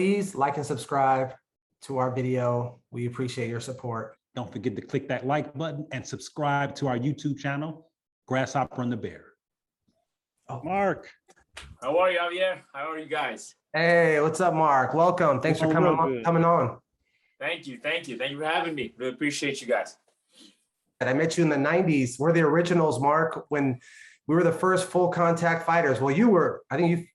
Please like and subscribe to our video. We appreciate your support. Don't forget to click that like button and subscribe to our YouTube channel, Grasshopper and the Bear. Oh, Mark. How are you, Javier? How are you guys? Hey, what's up, Mark? Welcome. Thanks for coming on. Thank you for having me. Really appreciate you guys. I met you in the 90s. We're the originals, Mark, when we were the first full contact fighters. Well, you were, I think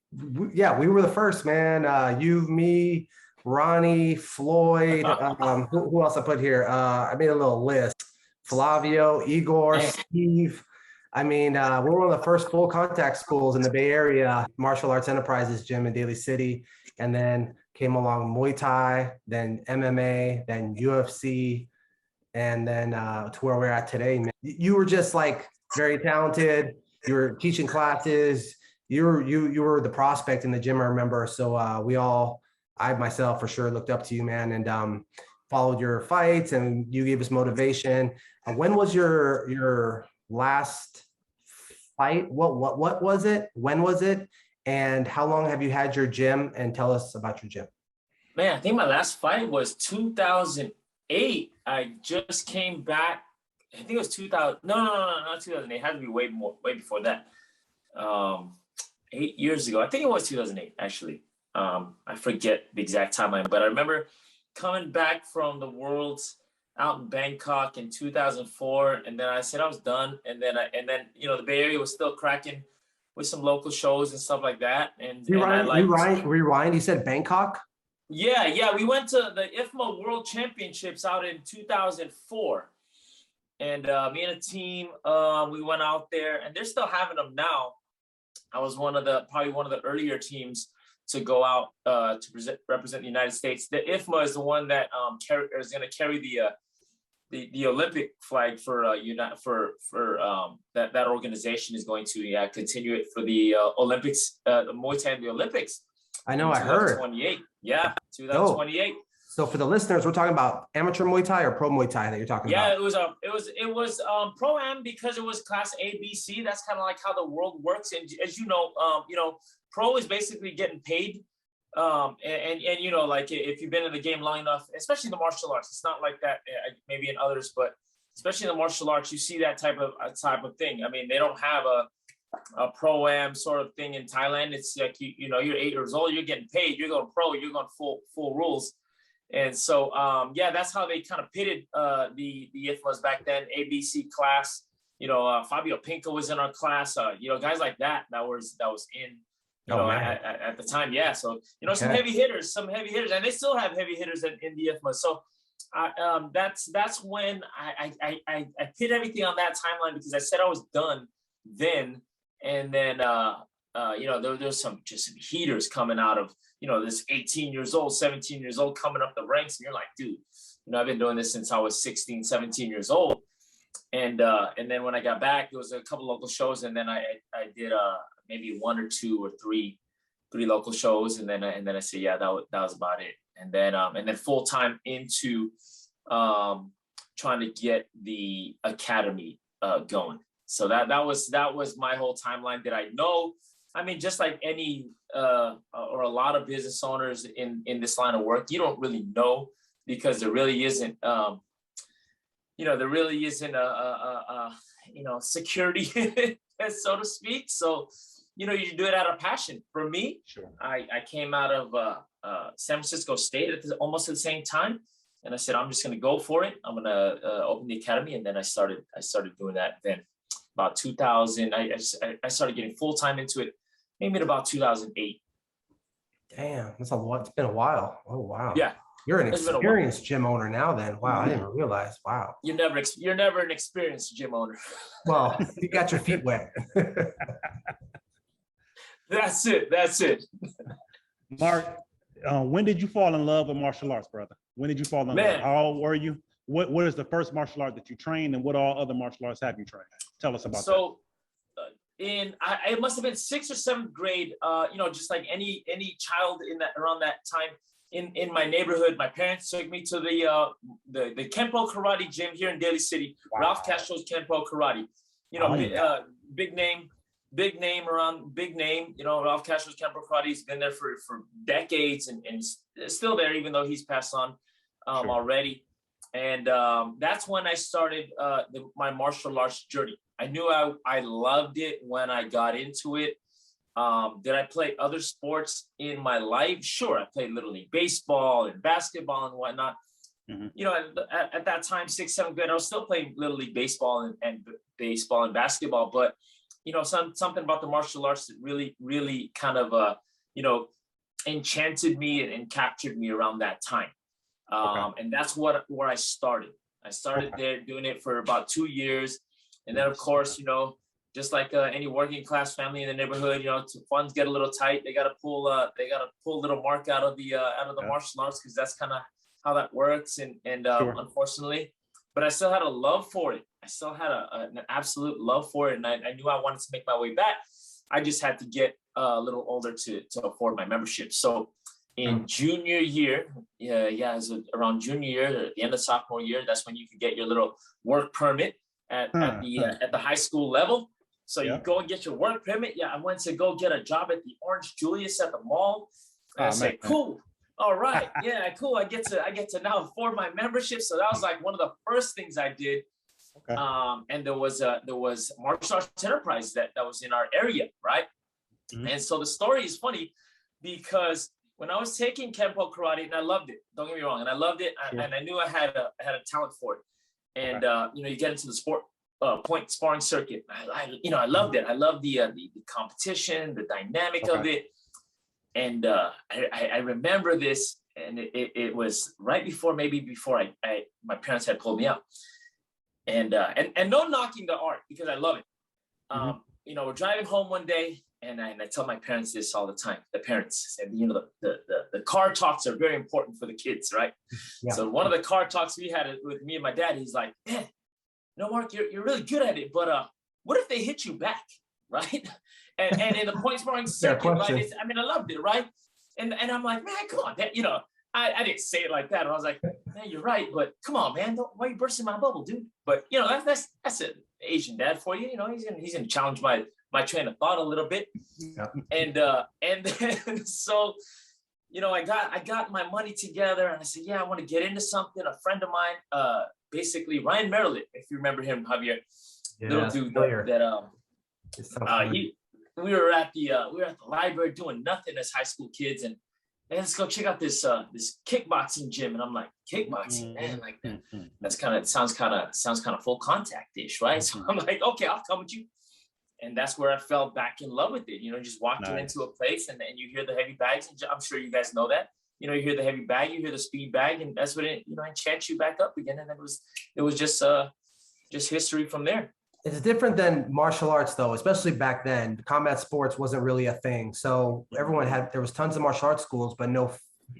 yeah, we were the first, man. You, me, Ronnie, Floyd, who else I put here? I made a little list. Flavio, Igor, Steve. I mean, we're one of the first full contact schools in the Bay Area, Martial Arts Enterprises gym in Daly City. And then came along Muay Thai, then MMA, then UFC, and then to where we're at today, man. You were just like very talented. You were teaching classes. You were the prospect in the gym, I remember. So I myself for sure looked up to you, man, and followed your fights, and you gave us motivation. When was your last fight? What was it? When was it? And how long have you had your gym? And tell us about your gym. Man, I think my last fight was 2008. I just came back. I think it was 2000. No, not 2008. It had to be way before that. 8 years ago. I think it was 2008, actually. I forget the exact timeline, but I remember coming back from the Worlds out in Bangkok in 2004, and then I said I was done, and then you know, the Bay Area was still cracking with some local shows and stuff like that. And rewind. You said Bangkok. Yeah, we went to the IFMA World Championships out in 2004, and me and a team, we went out there, and they're still having them now. I was probably one of the earlier teams to go out to represent the United States. The IFMA is the one that is going to carry the Olympic flag for that organization is going to continue it for the Olympics, the Muay Thai in the Olympics. I know, I heard 2028. Yeah, 2028. So for the listeners, we're talking about amateur Muay Thai or pro Muay Thai that you're talking about? Yeah, it was pro-am because it was class A, B, C. That's kind of like how the world works. And as you know, pro is basically getting paid. And you know, like if you've been in the game long enough, especially in the martial arts, it's not like that maybe in others, but especially in the martial arts, you see that type of thing. I mean, they don't have a pro-am sort of thing in Thailand. It's like, you know, you're 8 years old, you're getting paid, you're going pro, you're going full rules. And so, yeah, that's how they kind of pitted the IFMAs back then, ABC class. You know, Fabio Pinca was in our class. You know, guys like that was in, you know, at the time. Yeah. So, you know, some heavy hitters, and they still have heavy hitters in the IFMA. So that's when I pit everything on that timeline because I said I was done then. And then, you know, there's some heaters coming out of, you know, this 18 years old, 17 years old coming up the ranks. And you're like, dude, you know, I've been doing this since I was 16, 17 years old. And then when I got back, there was a couple local shows. And then I did maybe 1 or 2 or 3 local shows. And then I said, yeah, that was about it. And then full time into trying to get the academy going. So that was my whole timeline that I know. I mean, just like any or a lot of business owners in this line of work, you don't really know because there really isn't, you know, you know, security, so to speak. So, you know, you do it out of passion. For me, sure. I came out of San Francisco State almost at the same time, and I said I'm just going to go for it. I'm going to open the academy, and then I started doing that. Then about 2000, I started getting full time into it. Maybe in about 2008. Damn, that's a lot. It's been a while. Oh wow. Yeah. You're an experienced gym owner now then. Wow, I didn't realize. Wow. You're never an experienced gym owner. Well, you got your feet wet. That's it. Mark, when did you fall in love with martial arts, brother? When did you fall in love? How old were you? What is the first martial art that you trained, and what all other martial arts have you trained? Tell us about that. It must have been 6th or 7th grade, you know, just like any child around that time in my neighborhood. My parents took me to the Kenpo Karate gym here in Daly City. Wow. Ralph Castro's Kenpo Karate, you know, big name. big name, you know, Ralph Castro's Kempo Karate. He's been there for decades and still there, even though he's passed on already. And that's when I started my martial arts journey. I knew I loved it when I got into it. Did I play other sports in my life? Sure, I played Little League baseball and basketball and whatnot. You know, at that time, 6th, 7th grade, I was still playing Little League baseball and baseball and basketball. But, you know, something about the martial arts that really kind of, you know, enchanted me and captured me around that time. And that's where I started. I started there doing it for about 2 years. And then, of course, you know, just like any working class family in the neighborhood, you know, funds get a little tight. They got to pull a little mark out of the martial arts, because that's kind of how that works. And unfortunately, but I still had a love for it. I still had an absolute love for it. And I knew I wanted to make my way back. I just had to get a little older to afford my membership. So in junior year, it was around junior year, at the end of sophomore year, that's when you could get your little work permit at the high school level. So you go and get your work permit. Yeah, I went to go get a job at the Orange Julius at the mall. And I said, cool. All right. Yeah, cool. I get to now afford my membership. So that was like one of the first things I did. And there was Martial Arts Enterprise that was in our area, right? And so the story is funny because when I was taking Kempo Karate, and I loved it, don't get me wrong, and I loved it, and I knew I had a talent for it. And you know, you get into the point sparring circuit. I loved it. I loved the competition, the dynamic of it. And I remember this, and it was right before my parents had pulled me out. And no knocking the art, because I love it. You know, we're driving home one day, and I tell my parents this all the time. The parents said, you know, the car talks are very important for the kids, right? So one of the car talks we had with me and my dad, he's like, man, no, Mark, you're really good at it, but what if they hit you back, right? And in the point sparring circuit, right? I mean, I loved it, right? And I'm like, man, come on, you know, I didn't say it like that. I was like, man, you're right, but come on, man, why are you bursting my bubble, dude? But you know, that's an Asian dad for you. You know, he's gonna challenge my train of thought a little bit. And then so, you know, I got my money together, and I said, yeah, I want to get into something. A friend of mine, basically Ryan Merrillet, if you remember him, Javier, little dude we were at the library doing nothing as high school kids, and let's go check out this kickboxing gym. And I'm like, kickboxing, man, like that's sounds kind of full contact-ish, right? So I'm like, okay, I'll come with you. And that's where I fell back in love with it. You know, just walking into a place and you hear the heavy bags, and I'm sure you guys know that. You know, you hear the heavy bag, you hear the speed bag, and that's what it, you know, enchants you back up again. And it was just history from there. It's different than martial arts, though, especially back then. Combat sports wasn't really a thing. So there was tons of martial arts schools, but no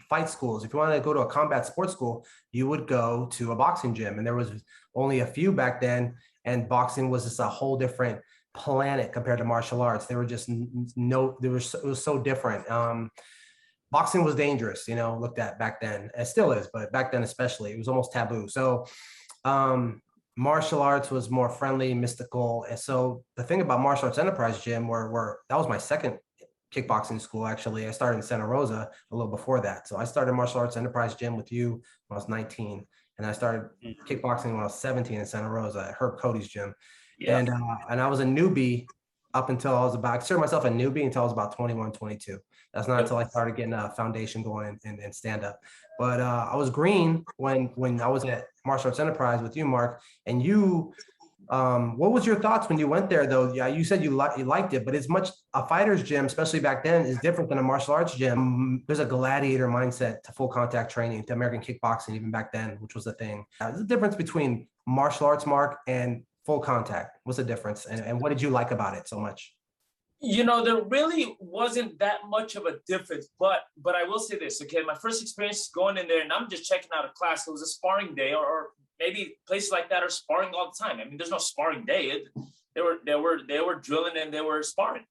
fight schools. If you wanted to go to a combat sports school, you would go to a boxing gym. And there was only a few back then. And boxing was just a whole different planet compared to martial arts. There were just it was so different. Boxing was dangerous, you know, looked at back then. It still is, but back then especially, it was almost taboo. So martial arts was more friendly, mystical. And so the thing about Martial Arts Enterprise Gym, where that was my second kickboxing school, actually. I started in Santa Rosa a little before that. So I started Martial Arts Enterprise Gym with you when I was 19. And I started kickboxing when I was 17 in Santa Rosa at Herb Cody's gym. And I was a newbie up until I considered myself a newbie until I was about 21, 22. That's not until I started getting a foundation going and stand up. But I was green when I was at Martial Arts Enterprise with you, Mark. And you, what was your thoughts when you went there, though? Yeah, you said you liked it, but it's a fighter's gym, especially back then, is different than a martial arts gym. There's a gladiator mindset to full contact training, to American kickboxing, even back then, which was the thing. There's a difference between martial arts, Mark, and full contact. What's the difference? And what did you like about it so much? You know, there really wasn't that much of a difference, but I will say this, okay? My first experience going in there, and I'm just checking out a class. It was a sparring day, or maybe places like that are sparring all the time. I mean, there's no sparring day. They were drilling and they were sparring.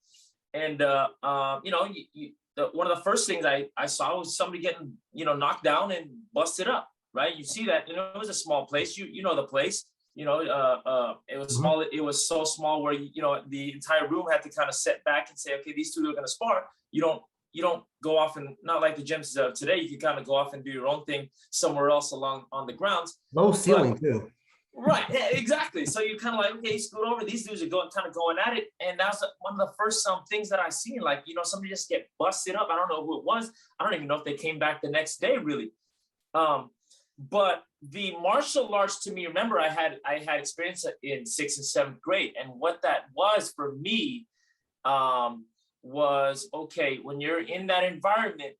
And you know, one of the first things I saw was somebody getting, you know, knocked down and busted up, right? You see that, you know, it was a small place. You know the place. It was small. It was so small where the entire room had to kind of sit back and say, okay, these two are going to spar. You don't go off, and not like the gyms of today. You can kind of go off and do your own thing somewhere else along on the grounds. Low ceiling too. Right. Yeah, exactly. So you're kind of like, okay, scoot over. These dudes are going at it, and that's one of the first things that I seen. Like, somebody just get busted up. I don't know who it was. I don't even know if they came back the next day, really. But the martial arts, to me, remember, I had experience in 6th and 7th grade, and what that was for me was, okay, when you're in that environment,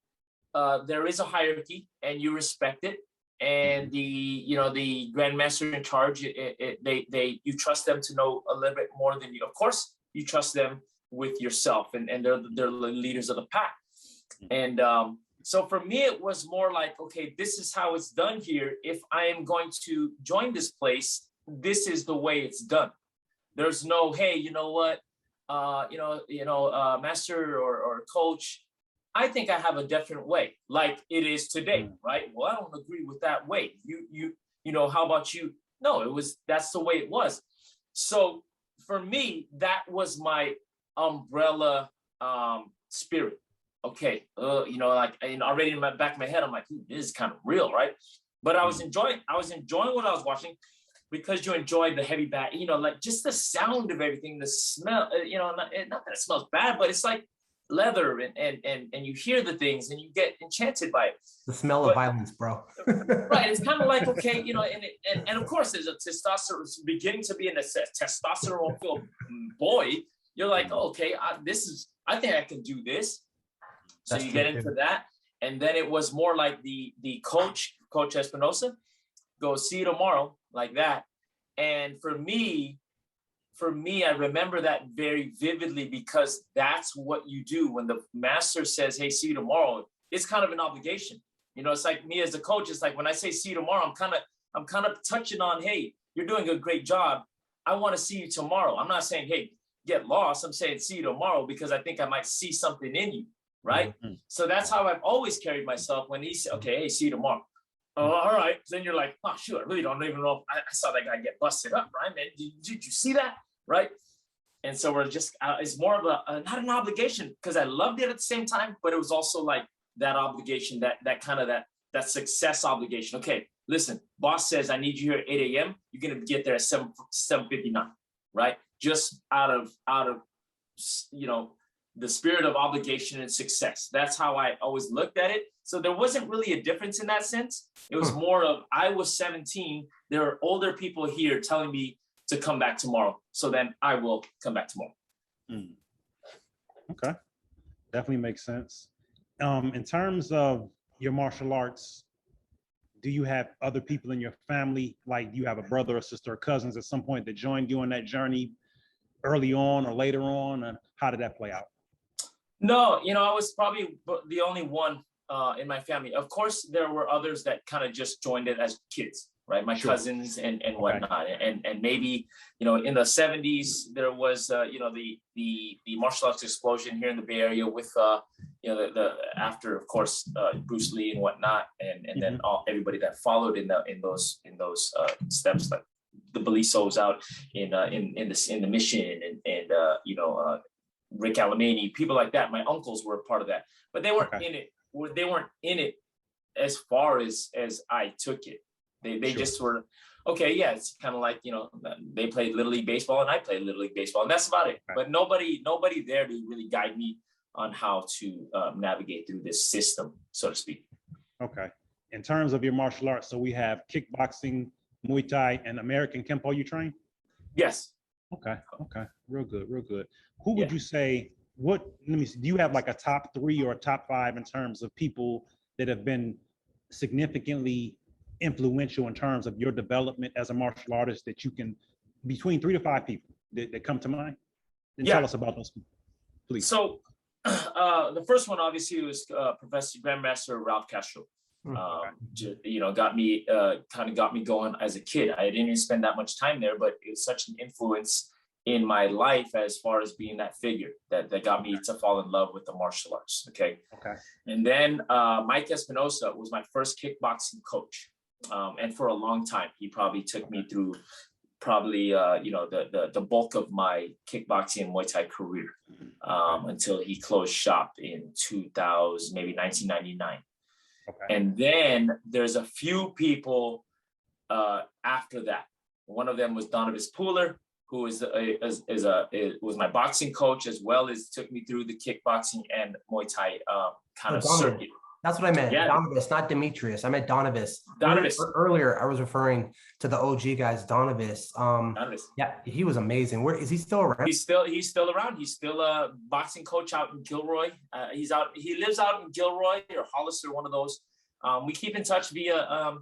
there is a hierarchy, and you respect it. And the grandmaster in charge, you trust them to know a little bit more than you. Of course, you trust them with yourself, and they're the leaders of the pack. And so for me, it was more like, okay, this is how it's done here. If I am going to join this place, this is the way it's done. There's no, hey, you know what, master or coach, I think I have a different way, like it is today, right? Well, I don't agree with that way. How about you? No, that's the way it was. So for me, that was my umbrella spirit. Okay, already in the back of my head, I'm like, this is kind of real, right? But I was enjoying what I was watching, because you enjoy the heavy bat, like just the sound of everything, the smell, not that it smells bad, but it's like leather, and you hear the things and you get enchanted by it. The smell of violence, bro. Right. It's kind of like, okay, and of course there's a testosterone beginning to be in a testosterone filled boy. You're like, oh, okay, I think I can do this. So you get into that. And then it was more like the coach Espinoza, goes, see you tomorrow, like that. And for me, I remember that very vividly, because that's what you do when the master says, hey, see you tomorrow. It's kind of an obligation. It's like me as a coach. It's like when I say see you tomorrow, I'm kind of touching on, hey, you're doing a great job. I want to see you tomorrow. I'm not saying, hey, get lost. I'm saying see you tomorrow, because I think I might see something in you. Right. Mm-hmm. So that's how I've always carried myself when he said, okay, hey, see you tomorrow. Oh, all right. Then you're like, oh, shoot, I really don't even know if I saw that guy get busted up, right, man? Did you see that? Right. And so we're just, it's more of not an obligation, because I loved it at the same time, but it was also like that obligation, that kind of that success obligation. Okay, listen, boss says I need you here at 8 a.m. You're going to get there at 7:59, right? Just out of the spirit of obligation and success. That's how I always looked at it. So there wasn't really a difference in that sense. It was more of, I was 17. There are older people here telling me to come back tomorrow. So then I will come back tomorrow. Okay. Definitely makes sense. In terms of your martial arts, do you have other people in your family? Like, do you have a brother or sister or cousins at some point that joined you on that journey early on or later on? And how did that play out? No, I was probably the only one in my family. Of course, there were others that kind of just joined it as kids, right? My cousins and whatnot. And maybe, in the 70s, there was, the martial arts explosion here in the Bay Area with, the after, of course, Bruce Lee and whatnot. And then everybody that followed in those steps, like the Belisos out in the Mission and Rick Alamany, people like that. My uncles were a part of that, but they weren't in it. They weren't in it as far as I took it. They just were, okay, yeah, it's kind of like, they played Little League Baseball and I played Little League Baseball, and that's about it. But nobody there to really guide me on how to navigate through this system, so to speak. Okay. In terms of your martial arts, so we have kickboxing, Muay Thai, and American Kempo you train? Yes. Okay. Real good. Who would you say, let me see, do you have like a top 3 or a top 5 in terms of people that have been significantly influential in terms of your development as a martial artist, that you can, between 3 to 5 people that come to mind? And tell us about those people, please. So the first one obviously was Professor Grandmaster Ralph Castro. Got me going as a kid. I didn't even spend that much time there, but it was such an influence in my life as far as being that figure that got me to fall in love with the martial arts. Okay. And then Mike Espinoza was my first kickboxing coach. And for a long time, he probably took me through probably the bulk of my kickboxing and Muay Thai career until he closed shop in 2000, maybe 1999. Okay. And then there's a few people after that. One of them was Donovan Pooler, who was my boxing coach, as well as took me through the kickboxing and Muay Thai kind of circuit. That's what I meant. Yeah. Donovis, not Demetrius. I meant Donovis. Donovis. Earlier, I was referring to the OG guys, Donovis. Donovis. Yeah, he was amazing. Where is he still around? He's still around. He's still a boxing coach out in Gilroy. He lives out in Gilroy or Hollister, one of those. We keep in touch via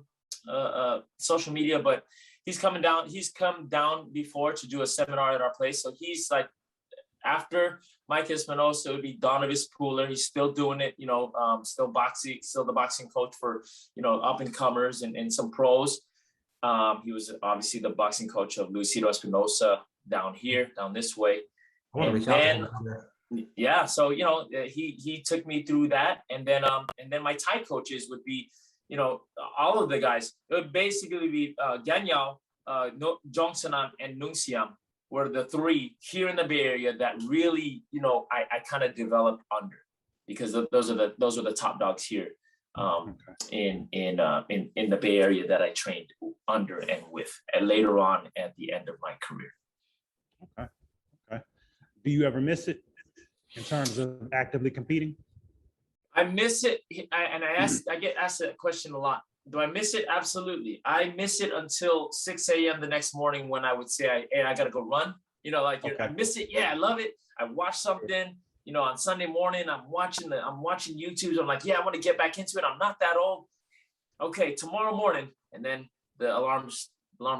social media, but he's coming down. He's come down before to do a seminar at our place. So he's like, after Mike Espinoza, it would be Donovan Pooler. He's still doing it, still the boxing coach for, up and comers and some pros. He was obviously the boxing coach of Luisito Espinoza down this way. And then, yeah, so, he took me through that. And then my Thai coaches would be, all of the guys. It would basically be Ganyao, Jongsanan, and Nungsiam were the three here in the Bay Area that really, I kind of developed under, because those are the top dogs here in the Bay Area that I trained under and with, and later on at the end of my career. Okay. Do you ever miss it in terms of actively competing? I miss it, I get asked that question a lot. Do I miss it? Absolutely. I miss it until 6 a.m. the next morning when I would say, hey, I got to go run. I miss it. Yeah, I love it. I watch something, on Sunday morning, I'm watching YouTube. I'm like, yeah, I want to get back into it. I'm not that old. Okay, tomorrow morning. And then the alarm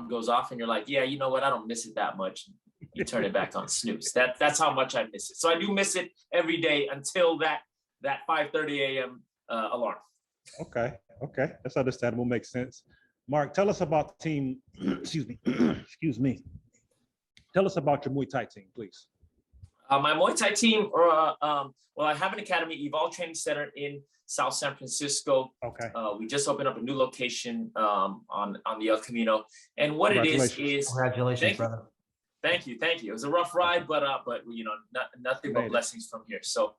goes off and you're like, yeah, you know what? I don't miss it that much. You turn it back on snooze. That's how much I miss it. So I do miss it every day until that 5:30 a.m. Alarm. Okay, that's understandable. Makes sense. Mark, tell us about the team. Excuse me. Tell us about your Muay Thai team, please. My Muay Thai team, I have an academy, Evolve Training Center in South San Francisco. Okay. We just opened up a new location on the El Camino, and what it is Congratulations, brother. Thank you. It was a rough ride, but nothing but blessings from here. So.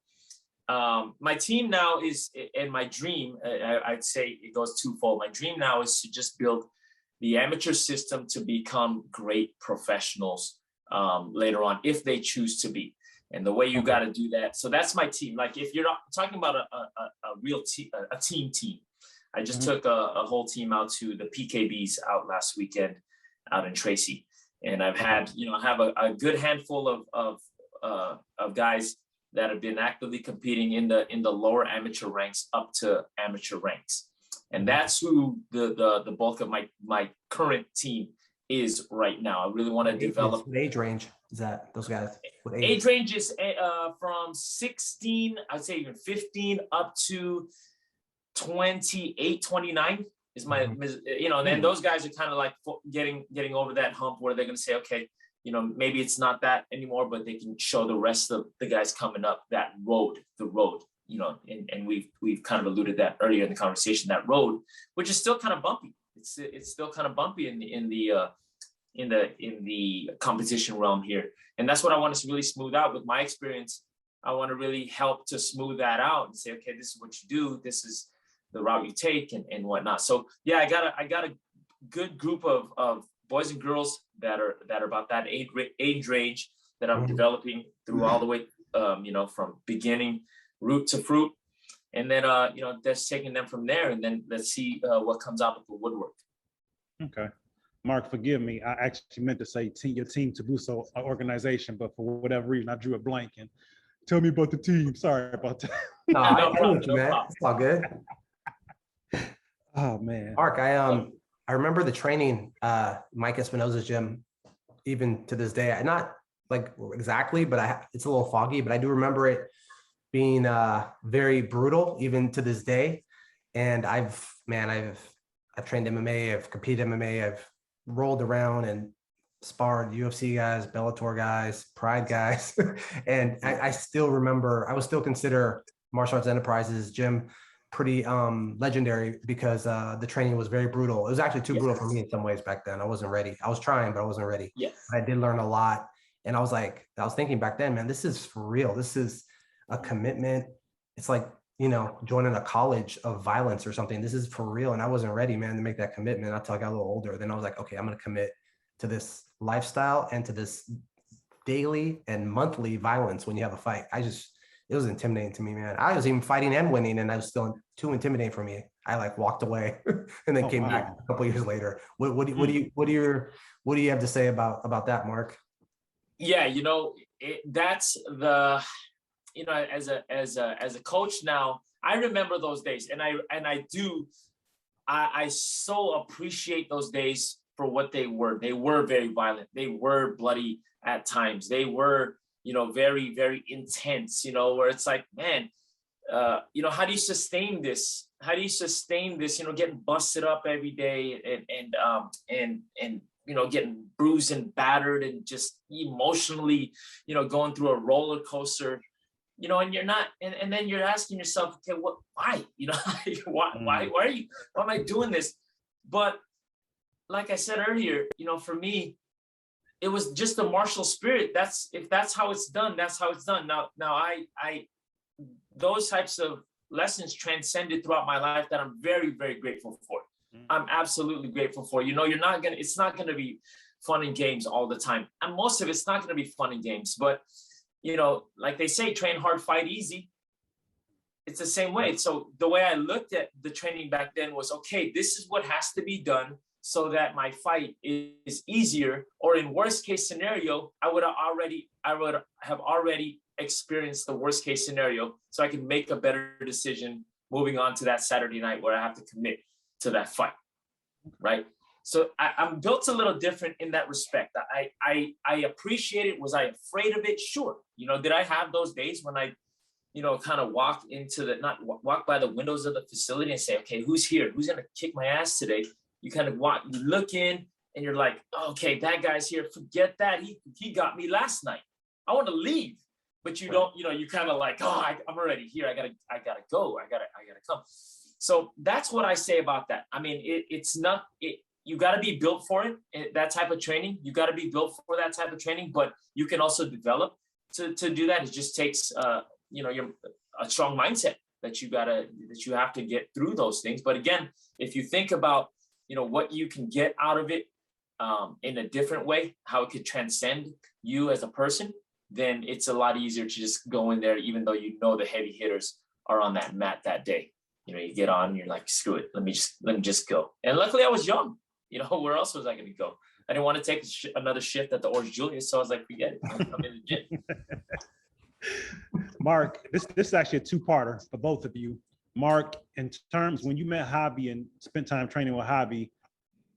My team now is, and my dream, I'd say it goes twofold. My dream now is to just build the amateur system to become great professionals later on, if they choose to be. And the way you got to do that. So that's my team. Like, if you're not talking about a real team, a team. I just took a whole team out to the PKBs out last weekend out in Tracy. And I've had, I have a good handful of guys that have been actively competing in the lower amateur ranks up to amateur ranks. And that's who the bulk of my current team is right now. I really want to develop. What age range is that, those guys? What age range is from 16, I'd say even 15 up to 28, 29 is my, and then those guys are kind of like getting over that hump where they're going to say, okay, maybe it's not that anymore, but they can show the rest of the guys coming up the road, and we've kind of alluded that earlier in the conversation, that road, which is still kind of bumpy. It's still kind of bumpy in the competition realm here. And that's what I want to really smooth out with my experience. I want to really help to smooth that out and say, okay, this is what you do. This is the route you take and whatnot. So yeah, I got a good group of boys and girls that are about that age range that I'm developing through all the way, from beginning root to fruit. And then, just taking them from there, and then let's see what comes out of the woodwork. Okay. Mark, forgive me. I actually meant to say your team Tabuso organization, but for whatever reason, I drew a blank. And tell me about the team. Sorry about that. No, I know what you meant. It's all good. Oh, man. Mark, I remember the training, Mike Espinoza's gym, even to this day. Not like exactly, but it's a little foggy, but I do remember it being very brutal, even to this day. And I've trained MMA, I've competed MMA, I've rolled around and sparred UFC guys, Bellator guys, Pride guys. And I still remember, I would still consider Martial Arts Enterprises gym pretty legendary because the training was very brutal. It was actually too brutal for me in some ways back then. I wasn't ready. I was trying, but I wasn't ready. Yes. I did learn a lot. And I was thinking back then, man, this is for real. This is a commitment. It's like, you know, joining a college of violence or something. This is for real. And I wasn't ready, man, to make that commitment until I got a little older. Then I was like, okay, I'm going to commit to this lifestyle and to this daily and monthly violence when you have a fight. It was intimidating to me, man. I was even fighting and winning, and I was still too intimidating for me. I like walked away and then came back a couple of years later. What do you have to say about that, Mark? Yeah, you know, that's the, you know, as a coach now, I remember those days, and I so appreciate those days for what they were. They were very violent. They were bloody at times. They were, you know, very, very intense, you know, where it's like, man, you know, how do you sustain this? How do you sustain this, you know, getting busted up every day and you know, getting bruised and battered and just emotionally, you know, going through a roller coaster, you know, and you're not, and then you're asking yourself, okay, why, you know, why am I doing this? But like I said earlier, you know, for me, it was just the martial spirit. If that's how it's done, that's how it's done. Now I those types of lessons transcended throughout my life that I'm very, very grateful for. I'm absolutely grateful for. You know, it's not gonna be fun and games all the time. And most of it's not gonna be fun and games, but you know, like they say, train hard, fight easy. It's the same way. So the way I looked at the training back then was, okay, this is what has to be done so that my fight is easier, or in worst case scenario, I would have already experienced the worst case scenario, so I can make a better decision moving on to that Saturday night where I have to commit to that fight, right? So I'm built a little different in that respect. I appreciate it. Was I afraid of it? Sure. You know, did I have those days when I, you know, kind of walk by the windows of the facility and say, okay, who's here? Who's going to kick my ass today? You kind of you look in and you're like, okay, that guy's here. Forget that. He got me last night. I want to leave, but you don't, you know, you kind of like, oh, I'm already here. I gotta go. I gotta come. So that's what I say about that. I mean, you got to be built for it. That type of training, you got to be built for that type of training, but you can also develop to do that. It just takes, you know, a strong mindset that you have to get through those things. But again, if you think about, you know, what you can get out of it in a different way, how it could transcend you as a person, then it's a lot easier to just go in there, even though you know the heavy hitters are on that mat that day. You know, you get on and you're like, screw it, let me just go. And luckily I was young. You know, where else was I going to go? I didn't want to take another shift at the Orange Julius, so I was like, forget it. I'm in the gym. Mark, this is actually a two-parter for both of you. Mark, in terms, when you met Javi and spent time training with Javi,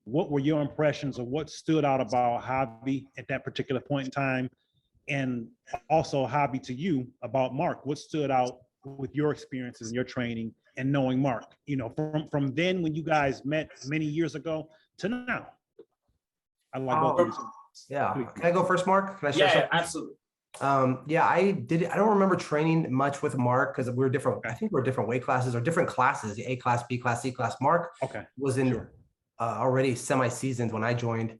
what were your impressions of what stood out about Javi at that particular point in time? And also Javi, to you, about Mark, what stood out with your experiences and your training and knowing Mark, you know, from then when you guys met many years ago to now? I like both of you. Yeah. Can I go first, Mark? Can I share something? Absolutely. Yeah, I don't remember training much with Mark because we were different. I think we were different weight classes or different classes, A class, B class, C class. Mark was in already semi-seasoned when I joined.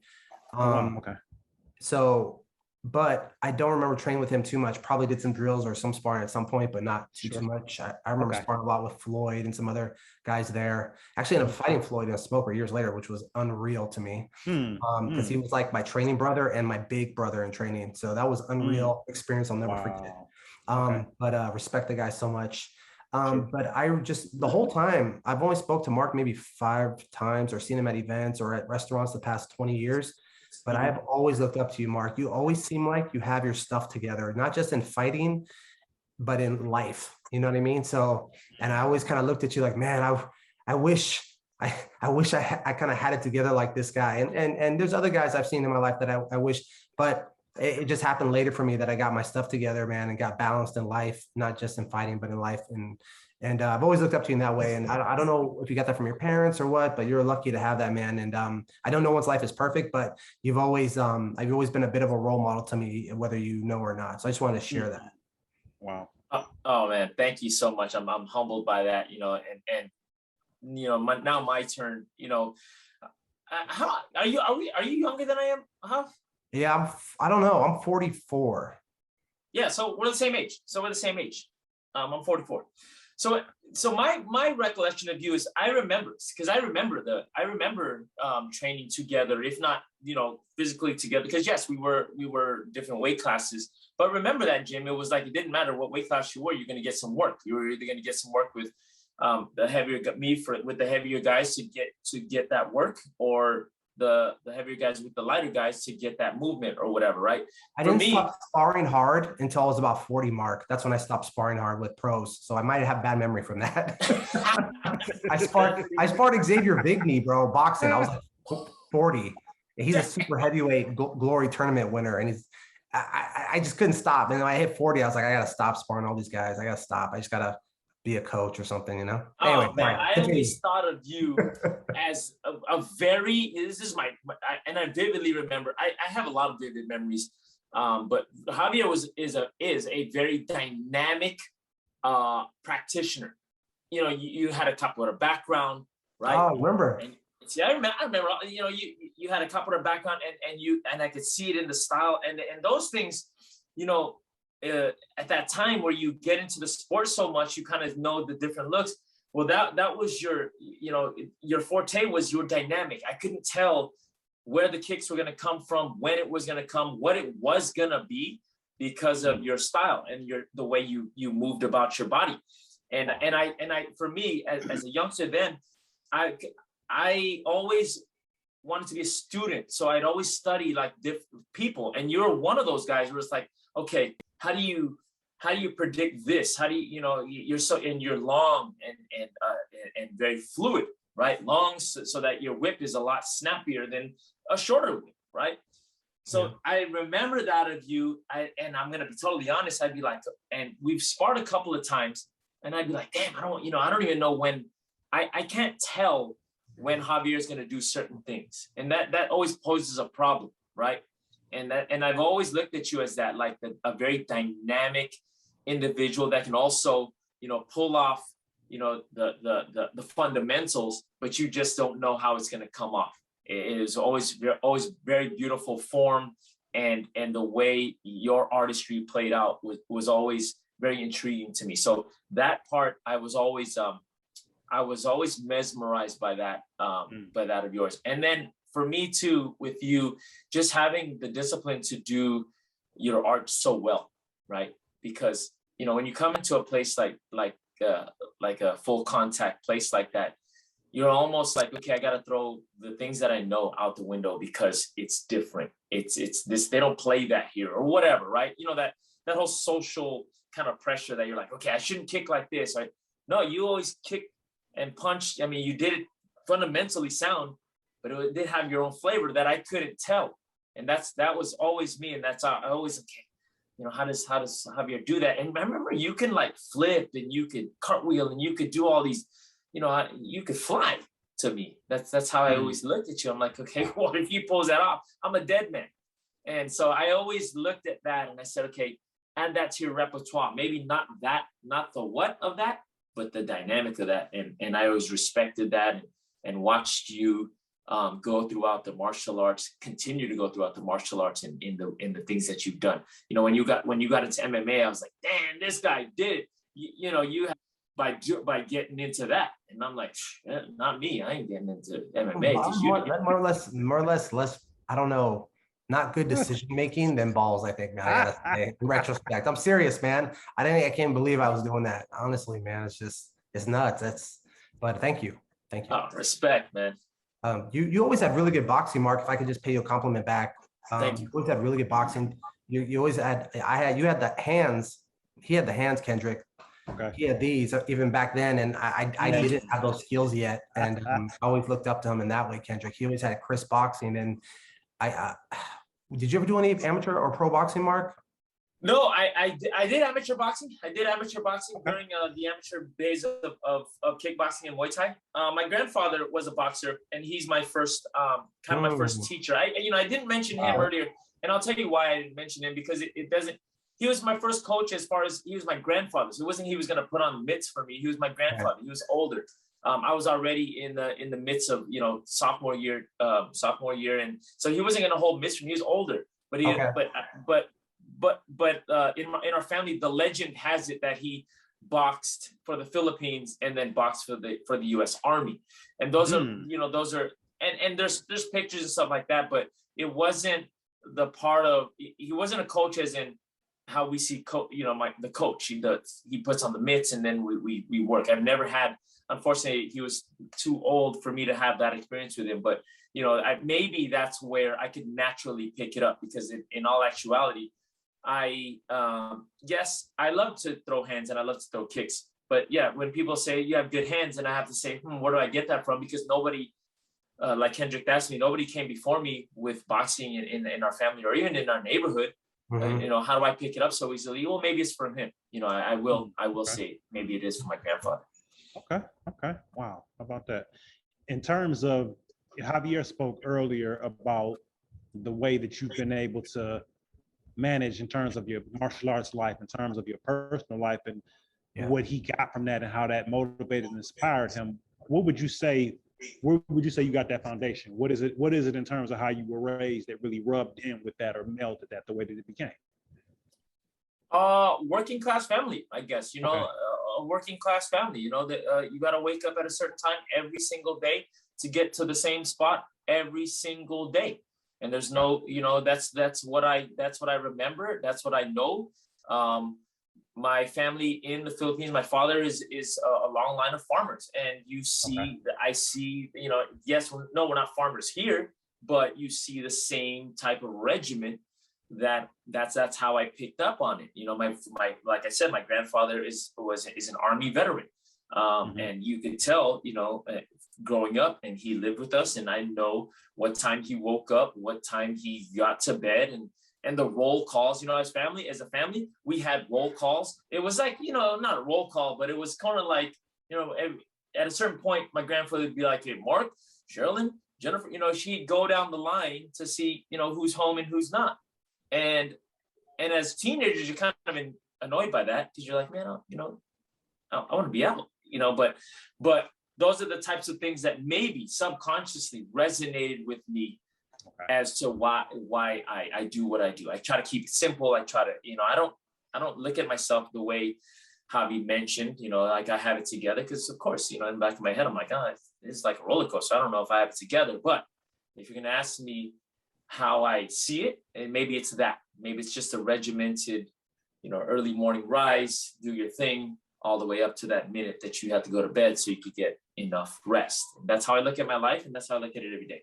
So, but I don't remember training with him too much. Probably did some drills or some sparring at some point, but not too much. I remember sparring a lot with Floyd and some other guys there. Actually ended up fighting Floyd in a smoker years later, which was unreal to me. Because he was like my training brother and my big brother in training. So that was unreal experience I'll never forget. But respect the guy so much. But I just, the whole time, I've only spoke to Mark maybe 5 times or seen him at events or at restaurants the past 20 years. But I have always looked up to you, Mark. You always seem like you have your stuff together, not just in fighting, but in life. You know what I mean? So, and I always kind of looked at you like, man, I wish I kind of had it together like this guy. And there's other guys I've seen in my life that I wish, but it just happened later for me that I got my stuff together, man, and got balanced in life, not just in fighting, but in life. And I've always looked up to you in that way. And I don't know if you got that from your parents or what, but you're lucky to have that, man. And I don't know one's life is perfect, but you've always been a bit of a role model to me, whether you know or not. So I just wanted to share that. Wow. Oh man, thank you so much. I'm humbled by that, and now my turn, how are you younger than I am? Huh? Yeah, I don't know. I'm 44. Yeah, so we're the same age. I'm 44. So my recollection of you is I remember because I remember training together, if not physically together, because yes, we were different weight classes. But remember that, Jim, it was like it didn't matter what weight class you were, you're going to get some work. You were either going to get some work with the heavier with the heavier guys to get that work, or the heavier guys with the lighter guys to get that movement or whatever, right? I didn't stop sparring hard until I was about 40 mark. That's when I stopped sparring hard with pros. So I might have bad memory from that. I sparred Xavier Bigney, bro, boxing. I was like 40. He's a super heavyweight glory tournament winner. And I just couldn't stop. And when I hit 40, I was like, I got to stop sparring all these guys. I got to stop. I just got to be a coach or something, Anyway, oh man, I always thought of you as a very, this is and I vividly remember, I have a lot of vivid memories, but Javier is a very dynamic practitioner. You had a couple of background, right? Oh, I remember. And, see, I remember, you had a couple of background, and I could see it in the style and those things, at that time where you get into the sport so much, you kind of know the different looks. Well, that was your forte was your dynamic. I couldn't tell where the kicks were going to come from, when it was going to come, what it was going to be, because of your style and the way you moved about your body. And I for me as a youngster then, I always wanted to be a student, so I'd always study like different people. And you're one of those guys where it's like, okay, how do you predict this? How do you're long and very fluid, right? Long so that your whip is a lot snappier than a shorter whip, right? So yeah. I remember that of you, and I'm gonna be totally honest. I'd be like, and we've sparred a couple of times, and I'd be like, damn, I don't even know when. I can't tell when Javier is gonna do certain things, and that always poses a problem, right? And I've always looked at you as that, like a very dynamic individual that can also, pull off, the fundamentals, but you just don't know how it's going to come off. It is always very beautiful form, and the way your artistry played out was always very intriguing to me. So that part, I was always mesmerized by that of yours. And then for me too, with you, just having the discipline to do your art so well, right? Because when you come into a place like a full contact place like that, you're almost like, okay, I got to throw the things that I know out the window because it's different. It's this, they don't play that here or whatever, right? That whole social kind of pressure that you're like, okay, I shouldn't kick like this, right? No, you always kick and punch. I mean, you did it fundamentally sound, but it did have your own flavor that I couldn't tell. And that was always me. And that's how I always, okay, how does Javier do that? And I remember you can like flip and you could cartwheel and you could do all these, you could fly to me. That's how I always looked at you. I'm like, okay, what if you pulls that off? I'm a dead man. And so I always looked at that and I said, okay, add that to your repertoire. Maybe not the what of that, but the dynamic of that. And I always respected that and watched you go throughout the martial arts, continue to go throughout the martial arts in the things that you've done. When you got into MMA, I was like, damn, this guy did it. You have, by getting into that. And I'm like, not me. I ain't getting into MMA. More or less less, I don't know, not good decision making than balls, I think, man. I gotta say, in retrospect. I'm serious, man. I can't believe I was doing that. Honestly, man, it's nuts. But thank you. Oh, respect, man. You always had really good boxing, Mark. If I could just pay you a compliment back. Thank you. You always had really good boxing. You always had, you had the hands. He had the hands, Kendrick. Okay. He had these even back then, and I didn't have those skills yet. And I always looked up to him in that way, Kendrick. He always had crisp boxing. And did you ever do any amateur or pro boxing, Mark? No, I did amateur boxing. I did amateur boxing during the amateur days of kickboxing and Muay Thai. My grandfather was a boxer, and he's my first my first teacher. I didn't mention him earlier, and I'll tell you why I didn't mention him, because it doesn't. he was my first coach as far as he was my grandfather. So it wasn't he was going to put on mitts for me. He was my grandfather. He was older. I was already in the midst of, you know, sophomore year. And so he wasn't going to hold mitts for me. He was older, but he, in our family, the legend has it that he boxed for the Philippines and then boxed for the U.S. Army. And those are, you know, and there's pictures and stuff like that, but it wasn't the part of, he wasn't a coach as in how we see, the coach, he puts on the mitts and then we work. I've never had, unfortunately, he was too old for me to have that experience with him, but, you know, maybe that's where I could naturally pick it up, because in all actuality, yes, I love to throw hands and I love to throw kicks, but yeah, when people say you have good hands, and I have to say, where do I get that from? Because nobody, like Kendrick asked me, nobody came before me with boxing in our family or even in our neighborhood. You know, how do I pick it up so easily? Well, maybe it's from him. You know, I will say maybe it is from my grandfather. Okay. Wow. How about that? In terms of, Javier spoke earlier about the way that you've been able to manage in terms of your martial arts life, in terms of your personal life, and what he got from that and how that motivated and inspired him. What would you say? Where would you say you got that foundation? What is it in terms of how you were raised that really rubbed in with that or melded that the way that it became? Working class family, I guess, you know, a working class family, you know, that you got to wake up at a certain time every single day to get to the same spot every single day. And there's no, you know, that's what I remember. That's what I know. My family in the Philippines, my father is a long line of farmers, and you see, I see, you know, yes, we're not farmers here, but you see the same type of regiment that's how I picked up on it. You know, my like I said, my grandfather is an Army veteran, and you could tell, you know, growing up, and he lived with us, and I know what time he woke up, what time he got to bed, and the roll calls, you know, as a family, we had roll calls. It was like, you know, not a roll call, but it was kind of like, you know, at a certain point, my grandfather would be like, hey, Mark, Sherilyn, Jennifer, you know, she'd go down the line to see, you know, who's home and who's not. And as teenagers, you're kind of annoyed by that, because you're like, man, you know, I want to be out, you know, but those are the types of things that maybe subconsciously resonated with me as to why I do what I do. I try to keep it simple. I try to, you know, I don't look at myself the way Javi mentioned, you know, like I have it together, because of course, you know, in the back of my head, I'm like, it's like a roller coaster. I don't know if I have it together, but if you're going to ask me how I see it, and maybe it's that, maybe it's just a regimented, you know, early morning rise, do your thing all the way up to that minute that you have to go to bed so you could get enough rest. And that's how I look at my life, and that's how I look at it every day.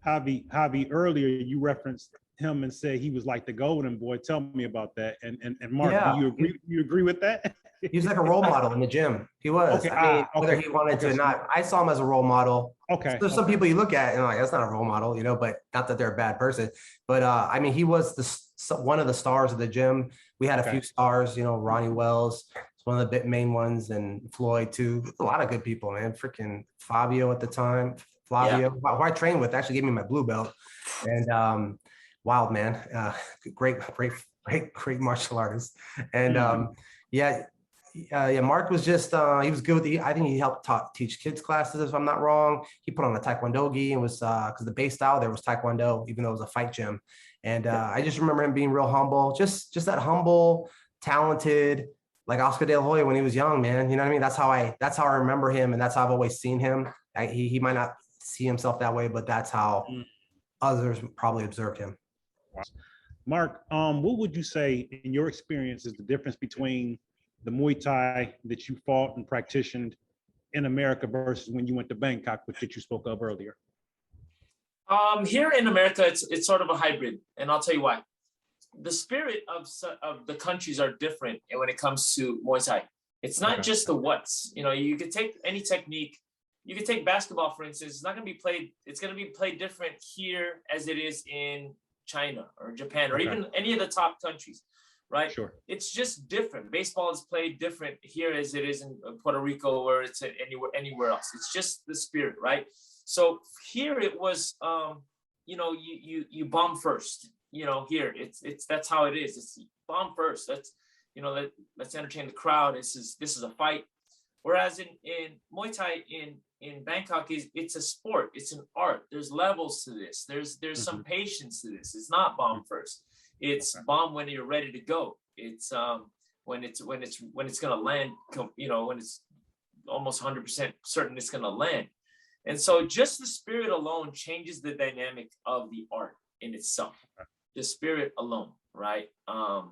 Javi, earlier you referenced him and said he was like the golden boy. Tell me about that. And Mark, do you agree? You agree with that? He was like a role model in the gym. He was. Okay, I mean, whether he wanted to or not, I saw him as a role model. Okay. There's some people you look at and like, that's not a role model, you know, but not that they're a bad person. But I mean, he was one of the stars of the gym. We had a few stars, you know, Ronnie Wells, one of the main ones, and Floyd too. A lot of good people, man. Freaking Fabio at the time. Flavio, who I trained with, actually gave me my blue belt. And wild man, great martial artist. And Mark was just he was good. I think he helped teach kids classes, if I'm not wrong. He put on a taekwondo gi and was because the base style there was taekwondo, even though it was a fight gym. And I just remember him being real humble, just that humble, talented, like Oscar De La Hoya when he was young, man. You know what I mean? That's how I remember him, and that's how I've always seen him. He might not see himself that way, but that's how others probably observed him. Mark, what would you say in your experience is the difference between the Muay Thai that you fought and practiced in America versus when you went to Bangkok, which you spoke of earlier? Here in America, it's sort of a hybrid, and I'll tell you why. The spirit of the countries are different when it comes to Muay Thai. It's not just the what's. You know, you could take any technique. You could take basketball, for instance. It's not going to be played. It's going to be played different here as it is in China or Japan or even any of the top countries, right? Sure. It's just different. Baseball is played different here as it is in Puerto Rico or it's anywhere else. It's just the spirit, right? So here it was, you know, you bomb first. here it's that's how it is. It's bomb first. Let's entertain the crowd. This is a fight. Whereas in Muay Thai in Bangkok it's a sport. It's an art. There's levels to this. There's some patience to this. It's not bomb first. It's bomb when you're ready to go. It's when it's gonna land. When it's almost 100% certain it's gonna land. And so just the spirit alone changes the dynamic of the art in itself. The spirit alone, right? And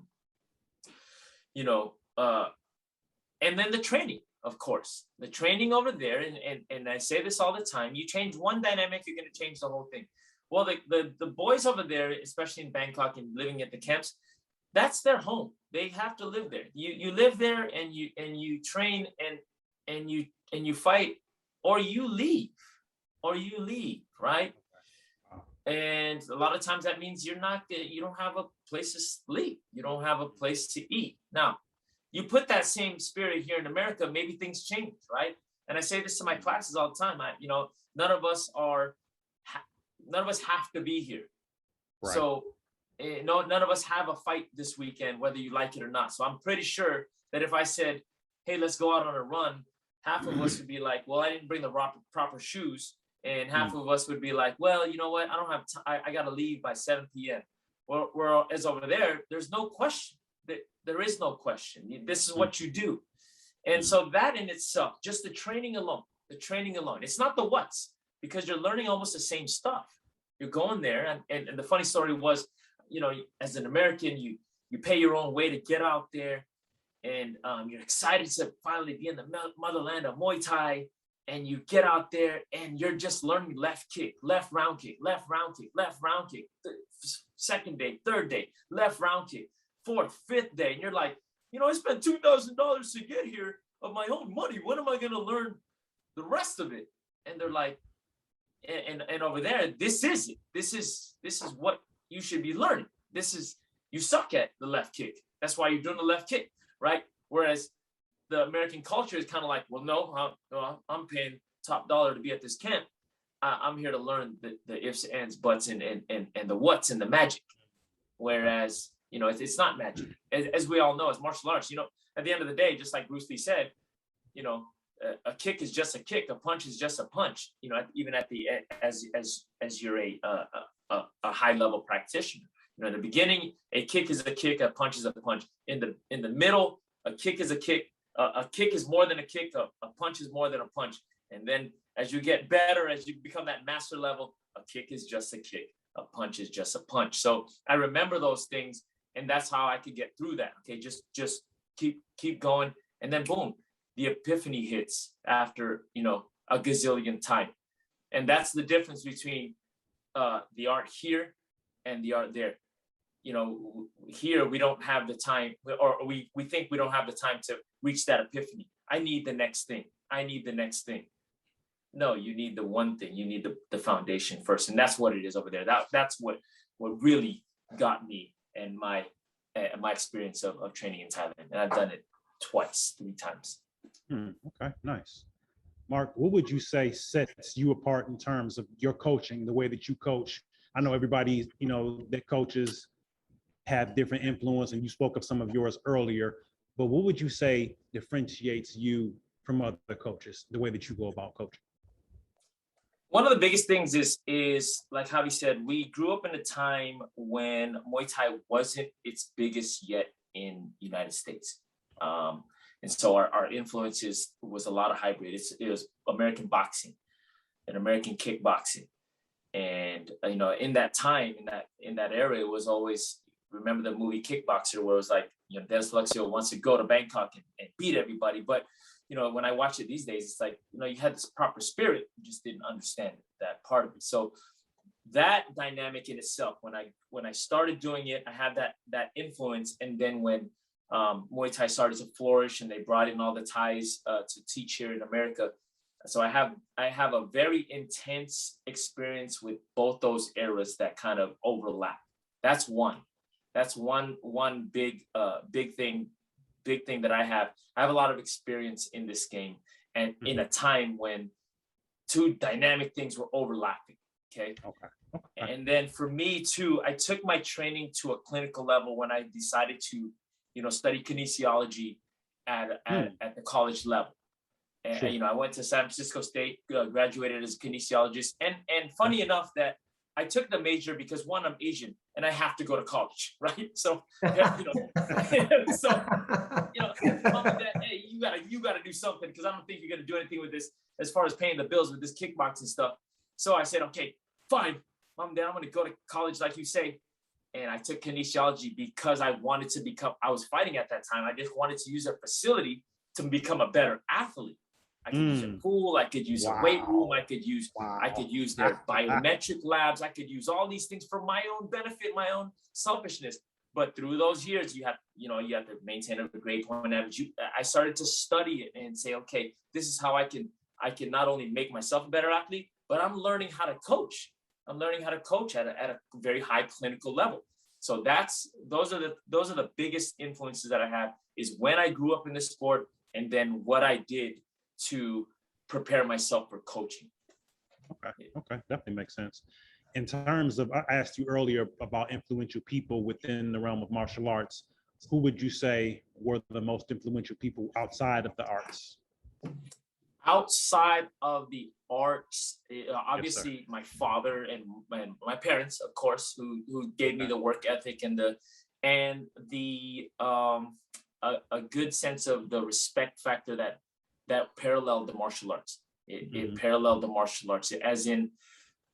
then the training, of course, the training over there. And I say this all the time, you change one dynamic, you're going to change the whole thing. Well, the boys over there, especially in Bangkok and living at the camps, that's their home. They have to live there. You live there and you train and you fight, or you leave, right? And a lot of times that means you don't have a place to sleep. You don't have a place to eat. Now, you put that same spirit here in America, maybe things change, right? And I say this to my classes all the time. None of us have to be here. Right. So none of us have a fight this weekend, whether you like it or not. So I'm pretty sure that if I said, hey, let's go out on a run, half of us would be like, well, I didn't bring the proper shoes. And half of us would be like, well, you know what? I don't have time. I got to leave by 7 p.m. Whereas over there, there's no question. There is no question. This is what you do. And so that in itself, just the training alone, it's not the what's, because you're learning almost the same stuff. You're going there. And the funny story was, as an American, you pay your own way to get out there. And you're excited to finally be in the motherland of Muay Thai. And you get out there and you're just learning left kick, left round kick, left round kick, left round kick. Second day, third day, left round kick, fourth, fifth day. And you're like, I spent $2,000 to get here of my own money. When am I going to learn the rest of it? And they're like, and over there, this is it. This is what you should be learning. You suck at the left kick. That's why you're doing the left kick, right? Whereas the American culture is kind of like, well, no, I'm paying top dollar to be at this camp. I'm here to learn the ifs, ands, buts, and the what's and the magic. Whereas, it's not magic. As we all know, as martial arts, at the end of the day, just like Bruce Lee said, a kick is just a kick. A punch is just a punch. Even at the as you're a high level practitioner. In the beginning, a kick is a kick. A punch is a punch. In the middle, a kick is a kick. A kick is more than a kick. A punch is more than a punch. And then as you get better, as you become that master level, a kick is just a kick. A punch is just a punch. So I remember those things, and that's how I could get through that. Okay, just keep going, and then boom, the epiphany hits after a gazillion time, and that's the difference between the art here and the art there. Here we don't have the time, or we think we don't have the time to reach that epiphany. I need the next thing. No, you need the one thing. You need the foundation first, and that's what it is over there. That's what really got me and my experience of training in Thailand, and I've done it 3 times. Okay, nice. Mark, what would you say sets you apart in terms of your coaching, the way that you coach? I know everybody, that coaches have different influence, and you spoke of some of yours earlier, but what would you say differentiates you from other coaches, the way that you go about coaching? One of the biggest things is like Javi said, we grew up in a time when Muay Thai wasn't its biggest yet in the United States. And so our influences was a lot of hybrid. It was American boxing and American kickboxing. And, in that time, in that era, it was always, remember the movie Kickboxer, where it was like, Dennis Luxio wants to go to Bangkok and beat everybody. But, when I watch it these days, it's like, you had this proper spirit, you just didn't understand that part of it. So that dynamic in itself, when I started doing it, I had that influence. And then when Muay Thai started to flourish and they brought in all the Thais to teach here in America. So I have a very intense experience with both those eras that kind of overlap. That's one big thing that I have. I have a lot of experience in this game, and in a time when two dynamic things were overlapping. Okay. Okay. And then for me too, I took my training to a clinical level when I decided to, study kinesiology at the college level. And, Sure. I went to San Francisco State, graduated as a kinesiologist. And funny enough that I took the major because one, I'm Asian and I have to go to college, right? So, so, mom and dad, hey, you gotta do something because I don't think you're gonna do anything with this as far as paying the bills with this kickboxing stuff. So I said, okay, fine, mom and dad, I'm gonna go to college like you say. And I took kinesiology because I wanted to I was fighting at that time. I just wanted to use a facility to become a better athlete. I could use a pool, I could use a weight room, I could use their biometric labs, I could use all these things for my own benefit, my own selfishness. But through those years, you have to maintain a grade point average. I started to study it and say, okay, this is how I can not only make myself a better athlete, but I'm learning how to coach. I'm learning how to coach at a very high clinical level. So those are the biggest influences that I have, is when I grew up in the sport and then what I did to prepare myself for coaching. Okay, definitely makes sense. In terms of, I asked you earlier about influential people within the realm of martial arts. Who would you say were the most influential people outside of the arts? Outside of the arts, obviously my father and my parents, of course, who gave me the work ethic and a good sense of the respect factor that paralleled the martial arts. It paralleled the martial arts, as in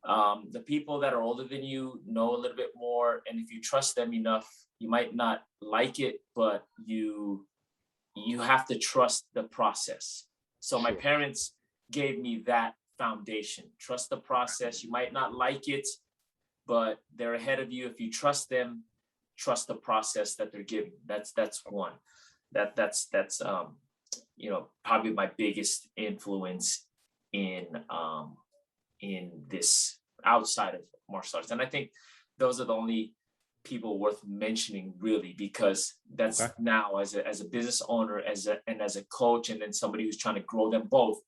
the people that are older than you know a little bit more, and if you trust them enough, you might not like it, but you have to trust the process. So my parents gave me that foundation. Trust the process. You might not like it, but they're ahead of you. If you trust them, trust the process that they're giving. That's one. That's probably my biggest influence in this outside of martial arts. And I think those are the only people worth mentioning, really, because that's now as a business owner, as a coach, and then somebody who's trying to grow them both,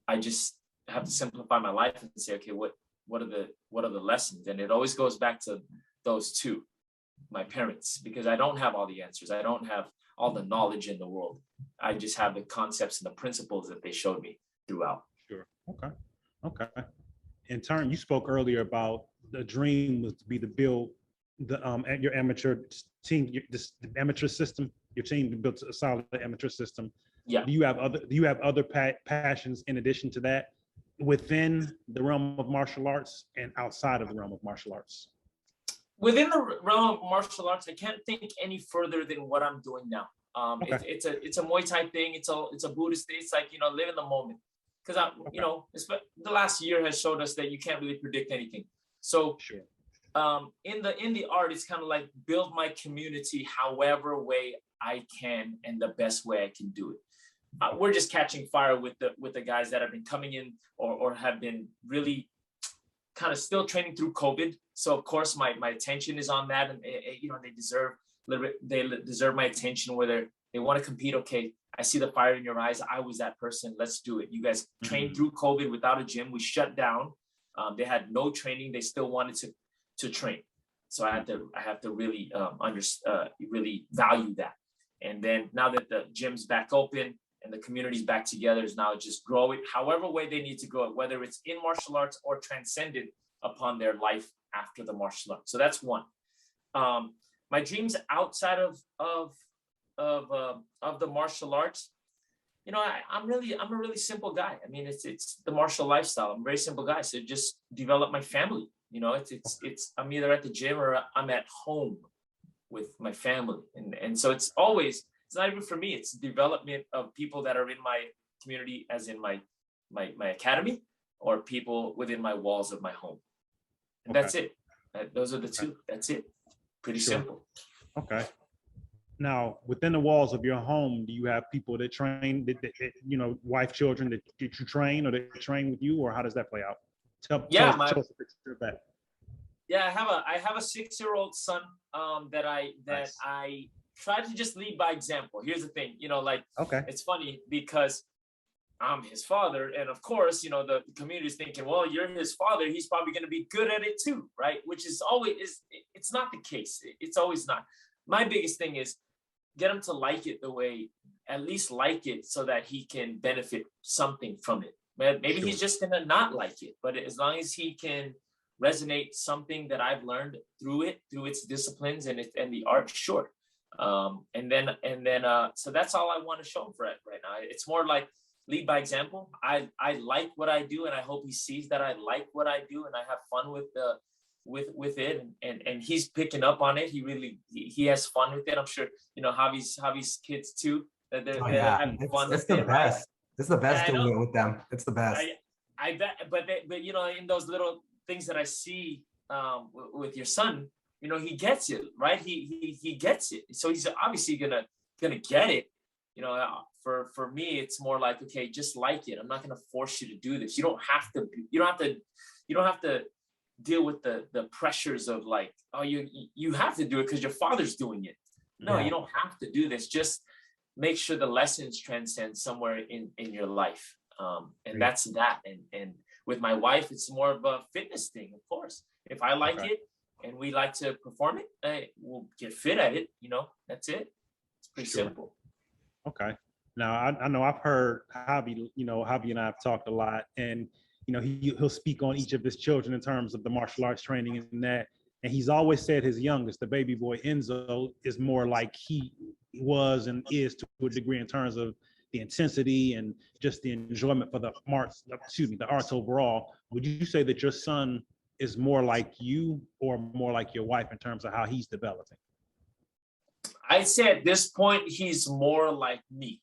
I just have to simplify my life and say, okay, what are the lessons? And it always goes back to those two, my parents, because I don't have all the answers. I don't have all the knowledge in the world. I just have the concepts and the principles that they showed me throughout. Sure. Okay. In turn, you spoke earlier about the dream was to be to build your amateur team, the amateur system. Your team built a solid amateur system. Yeah. Do you have other passions in addition to that within the realm of martial arts and outside of the realm of martial arts? Within the realm of martial arts, I can't think any further than what I'm doing now. It's a Muay Thai thing. It's a Buddhist thing. It's like, live in the moment. Because the last year has showed us that you can't really predict anything. So sure. In the art, it's kind of like build my community however way I can and the best way I can do it. We're just catching fire with the guys that have been coming in or have been really kind of still training through COVID. So of course my attention is on that, and they deserve my attention, whether they want to compete. Okay, I see the fire in your eyes. I was that person. Let's do it. You guys trained through COVID without a gym. We shut down. They had no training. They still wanted to train. So I have to really really value that. And then now that the gym's back open and the community's back together, is now just grow it however way they need to grow it, whether it's in martial arts or transcended upon their life after the martial arts. So that's one. My dreams outside of the martial arts, I'm a really simple guy. I mean, it's the martial lifestyle. I'm a very simple guy. So just develop my family. It's I'm either at the gym or I'm at home with my family. And so it's not even for me, it's development of people that are in my community, as in my academy, or people within my walls of my home. And that's it. Those are the two. That's it. Pretty simple. Okay. Now, within the walls of your home, do you have people that train, that wife, children that you train, or that train with you, or how does that play out? Tell us a picture of that. Yeah, I have a 6-year-old son that Nice. I try to just lead by example. Here's the thing, Okay. it's funny because I'm his father. And of course, you know, the community is thinking, well, you're his father. He's probably going to be good at it too, right? Which is always, it's not the case. It's always not. My biggest thing is get him to like it the way, at least like it so that he can benefit something from it. Maybe he's just going to not like it, but as long as he can resonate something that I've learned through it, through its disciplines and the art, sure. And then so that's all I want to show him for it right now. It's more like lead by example. I like what I do, and I hope he sees that I like what I do, and I have fun with it, and he's picking up on it. He has fun with it. I'm sure, you know, Javi's kids too. That they're having fun with it. The best. It's the best doing it with them. It's the best. I bet, but you know, in those little things that I see with your son, you know, he gets it, right? He gets it. So he's obviously gonna get it. You know, for me, it's more like, okay, just like it. I'm not gonna force you to do this. You don't have to deal with the pressures of like, oh, you have to do it because your father's doing it. No, you don't have to do this. Just make sure the lessons transcend somewhere in your life. And that's that. And with my wife, it's more of a fitness thing, of course. If I like it and we like to perform it, we'll get fit at it. You know, that's it. It's pretty simple. Okay. Now I know I've heard Javi, you know, Javi and I have talked a lot, and you know, he'll speak on each of his children in terms of the martial arts training and that. And he's always said his youngest, the baby boy Enzo, is more like he was and is to a degree in terms of the intensity and just the enjoyment for the arts overall. Would you say that your son is more like you or more like your wife in terms of how he's developing? I'd say at this point, he's more like me.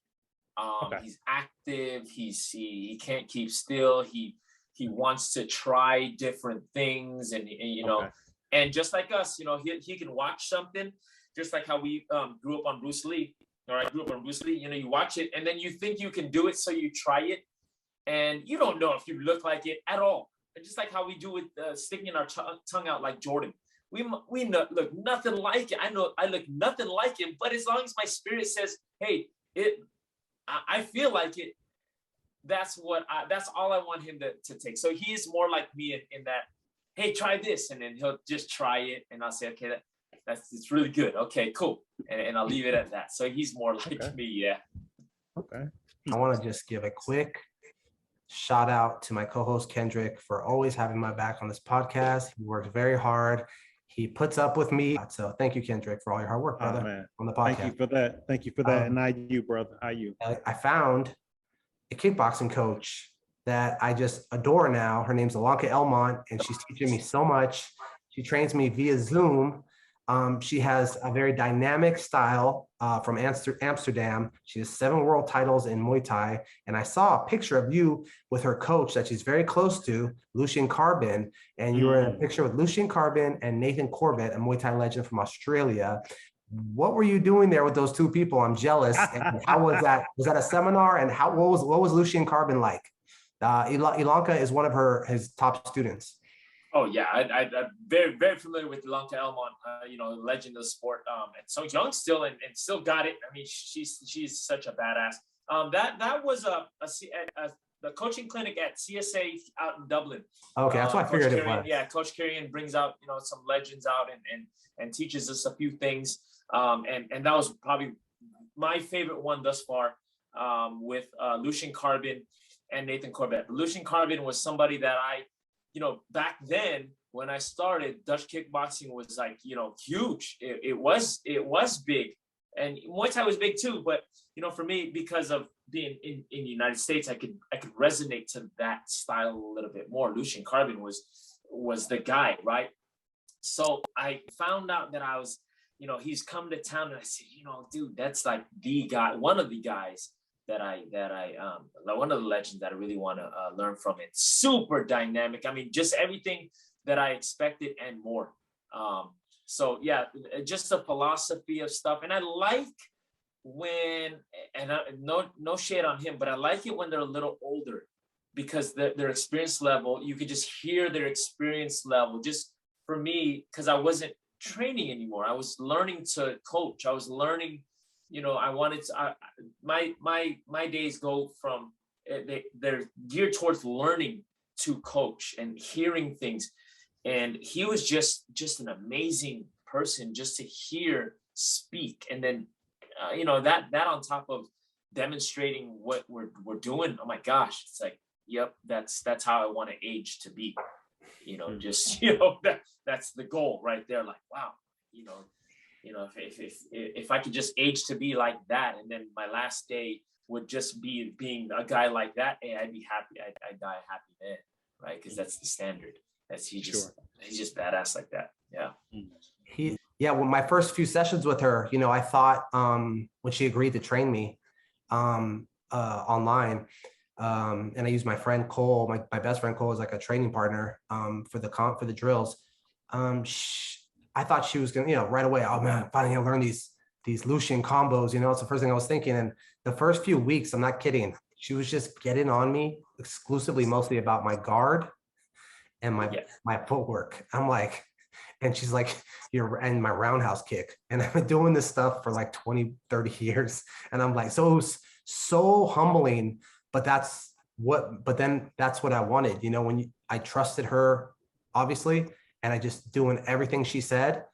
He's active. He can't keep still. He wants to try different things, and you know, and just like us, you know, he can watch something, just like how we grew up on Bruce Lee, or I grew up on Bruce Lee. You know, you watch it, and then you think you can do it, so you try it, and you don't know if you look like it at all. And just like how we do with sticking our tongue out like Jordan. We look nothing like it. I know I look nothing like him, but as long as my spirit says, hey, I feel like it, that's all I want him to take. So he is more like me in that, hey, try this, and then he'll just try it, and I'll say, okay, it's really good. Okay, cool, and I'll leave it at that. So he's more like me, yeah. Okay. I want to just give a quick shout out to my co-host Kendrick for always having my back on this podcast. He works very hard. He puts up with me. So thank you, Kendrick, for all your hard work, brother, on the podcast. Thank you for that. Thank you for that. And you, brother. I found a kickboxing coach that I just adore now. Her name's Alanka Elmont, and she's teaching me so much. She trains me via Zoom. She has a very dynamic style from Amsterdam. She has 7 world titles in Muay Thai. And I saw a picture of you with her coach that she's very close to, Lucian Carbin. And you were in a picture with Lucian Carbin and Nathan Corbett, a Muay Thai legend from Australia. What were you doing there with those 2 people? I'm jealous. And how was that? Was that a seminar? And what was Lucian Carbin like? Ilanka is one of his top students. Oh yeah, I'm very, very familiar with Alanka Elmont, you know, legend of the sport, and so young still, and still got it. I mean, she's such a badass. That was the coaching clinic at CSA out in Dublin. Okay, that's what I figured it was. Yeah, Coach Kirian brings out, you know, some legends out and teaches us a few things. And that was probably my favorite one thus far, with Lucian Carbin and Nathan Corbett. Lucian Carbin was somebody that you know, back then when I started, Dutch kickboxing was like, you know, huge. It was big, and Muay Thai was big too. But you know, for me, because of being in the United States, I could resonate to that style a little bit more. Lucian Carbin was the guy, right? So I found out that you know, he's come to town, and I said, you know, dude, that's like the guy, one of the guys that I one of the legends that I really want to learn from. It's super dynamic. I mean, just everything that I expected and more. So yeah, just the philosophy of stuff. And I like no shade on him, but I like it when they're a little older, because their experience level, you could just hear their experience level. Just for me, because I wasn't training anymore. I was learning to coach. I was learning, you know, I wanted to, my days go from they're geared towards learning to coach and hearing things. And he was just an amazing person just to hear speak. And then, that on top of demonstrating what we're doing. Oh my gosh. It's like, yep, that's how I want to age to be, that's the goal right there. Like, wow, if I could just age to be like that, and then my last day would just be being a guy like that, hey, I'd be happy. I'd die a happy man, right? Because that's the standard. He's just badass like that. Yeah. Well, my first few sessions with her, I thought when she agreed to train me online, and I used my friend Cole, my best friend Cole, is like a training partner for the drills. I thought she was gonna, right away, oh man, I'm finally gonna learn these Lucian combos. It's the first thing I was thinking. And the first few weeks, I'm not kidding, she was just getting on me exclusively, mostly about my guard and my footwork. I'm like, and she's like, and my roundhouse kick. And I've been doing this stuff for like 20, 30 years. And I'm like, so humbling, but that's what I wanted, I trusted her, obviously. And I just doing everything she said.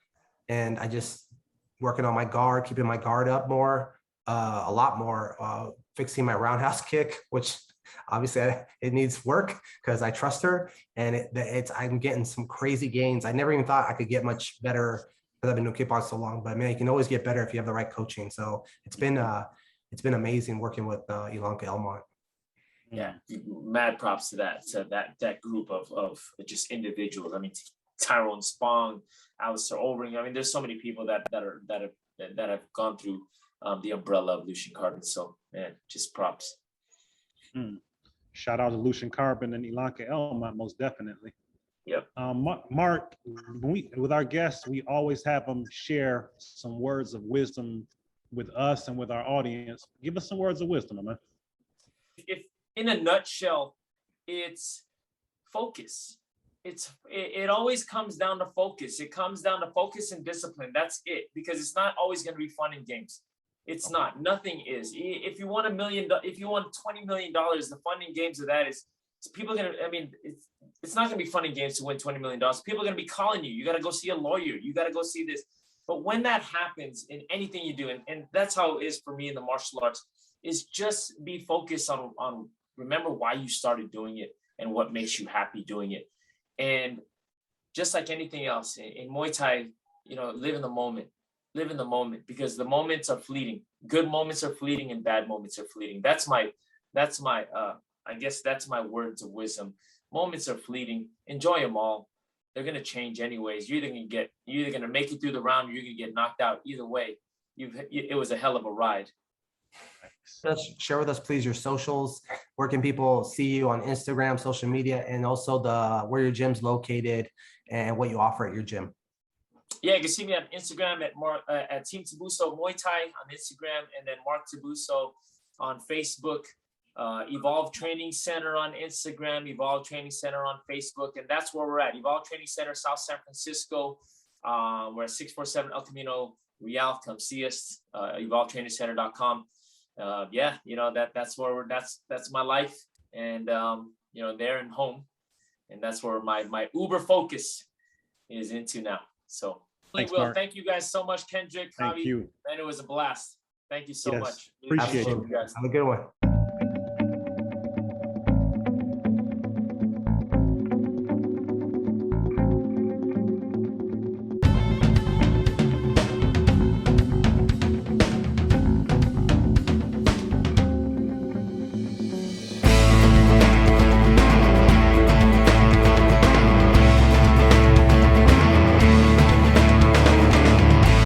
And I just working on my guard, keeping my guard up more, a lot more, fixing my roundhouse kick, which obviously it needs work because I trust her. And I'm getting some crazy gains. I never even thought I could get much better because I've been doing kickboxing so long, but man, you can always get better if you have the right coaching. So it's been amazing working with Ilanka Elmont. Yeah, mad props to that group of just individuals. I mean, Tyrone Spong, Alistair Overing. I mean, there's so many people that have gone through the umbrella of Lucian Carbon. So man, just props. Shout out to Lucian Carbon and Ilanka Elmont, most definitely. Yep. Mark, with our guests, we always have them share some words of wisdom with us and with our audience. Give us some words of wisdom, man. If in a nutshell, it's focus. It always comes down to focus. It comes down to focus and discipline. That's it, because it's not always going to be fun and games. It's not. Nothing is. If you want $1 million, if you want $20 million, the fun and games of that is people are gonna. I mean, it's not gonna be fun and games to win $20 million. People are gonna be calling you. You got to go see a lawyer. You got to go see this. But when that happens in anything you do, and that's how it is for me in the martial arts, is just be focused on remember why you started doing it and what makes you happy doing it. And just like anything else in Muay Thai, live in the moment. Live in the moment, because the moments are fleeting. Good moments are fleeting and bad moments are fleeting. That's my I guess that's my words of wisdom. Moments are fleeting. Enjoy them all. They're gonna change anyways. You're either gonna make it through the round or you're gonna get knocked out. Either way, it was a hell of a ride. Just share with us, please, your socials. Where can people see you on Instagram, social media, and also where your gym's located and what you offer at your gym? Yeah, you can see me on Instagram at Team Tabuso Muay Thai on Instagram, and then Mark Tabuso on Facebook. Evolve Training Center on Instagram, Evolve Training Center on Facebook, and that's where we're at. Evolve Training Center, South San Francisco. We're at 647 El Camino Real. Come see us. EvolveTrainingCenter.com. That's where that's my life, and there and home, and that's where my Uber focus is into now. So, thanks, Will, Mark. thank you guys so much, Kendrick. Thank Javi, you. And it was a blast. Thank you so much. Appreciate you guys. Have a good one.